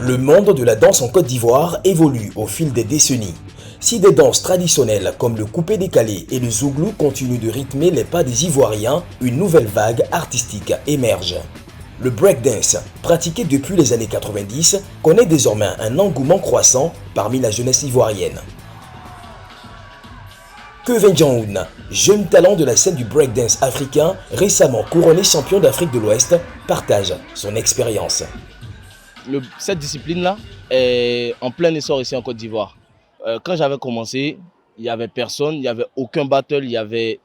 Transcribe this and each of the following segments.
Le monde de la danse en Côte d'Ivoire évolue au fil des décennies. Si des danses traditionnelles comme le coupé-décalé et le zouglou continuent de rythmer les pas des Ivoiriens, une nouvelle vague artistique émerge. Le breakdance, pratiqué depuis les années 90, connaît désormais un engouement croissant parmi la jeunesse ivoirienne. Kevin Jong-un, jeune talent de la scène du breakdance africain, récemment couronné champion d'Afrique de l'Ouest, partage son expérience. Cette discipline-là est en plein essor ici en Côte d'Ivoire. Quand j'avais commencé, il n'y avait personne, il n'y avait aucun battle, il n'y avait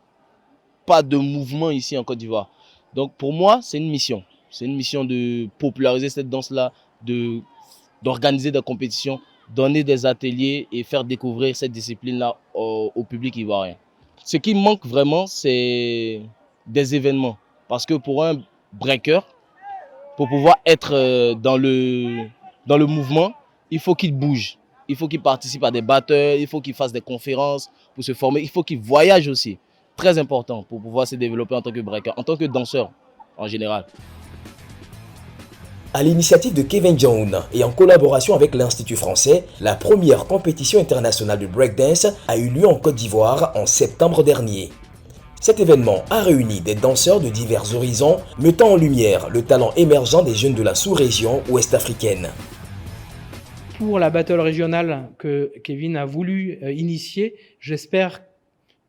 pas de mouvement ici en Côte d'Ivoire. Donc pour moi, c'est une mission. C'est une mission de populariser cette danse-là, d'organiser des compétitions, donner des ateliers et faire découvrir cette discipline-là au public ivoirien. Ce qui manque vraiment, c'est des événements. Parce que pour un breaker, pour pouvoir être dans le mouvement, il faut qu'il bouge. Il faut qu'il participe à des battles, il faut qu'il fasse des conférences pour se former. Il faut qu'il voyage aussi. Très important pour pouvoir se développer en tant que breaker, en tant que danseur en général. À l'initiative de Kevin Jong-un et en collaboration avec l'Institut français, la première compétition internationale de breakdance a eu lieu en Côte d'Ivoire en septembre dernier. Cet événement a réuni des danseurs de divers horizons, mettant en lumière le talent émergent des jeunes de la sous-région ouest-africaine. Pour la battle régionale que Kevin a voulu initier, j'espère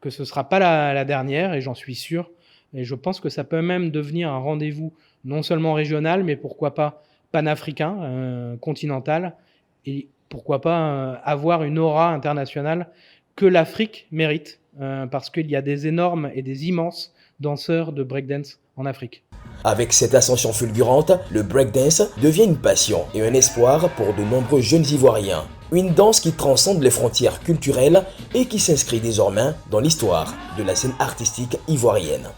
que ce ne sera pas la dernière, et j'en suis sûr. Et je pense que ça peut même devenir un rendez-vous non seulement régional, mais pourquoi pas panafricain, continental, et pourquoi pas avoir une aura internationale que l'Afrique mérite, parce qu'il y a des énormes et des immenses danseurs de breakdance en Afrique. Avec cette ascension fulgurante, le breakdance devient une passion et un espoir pour de nombreux jeunes Ivoiriens. Une danse qui transcende les frontières culturelles et qui s'inscrit désormais dans l'histoire de la scène artistique ivoirienne.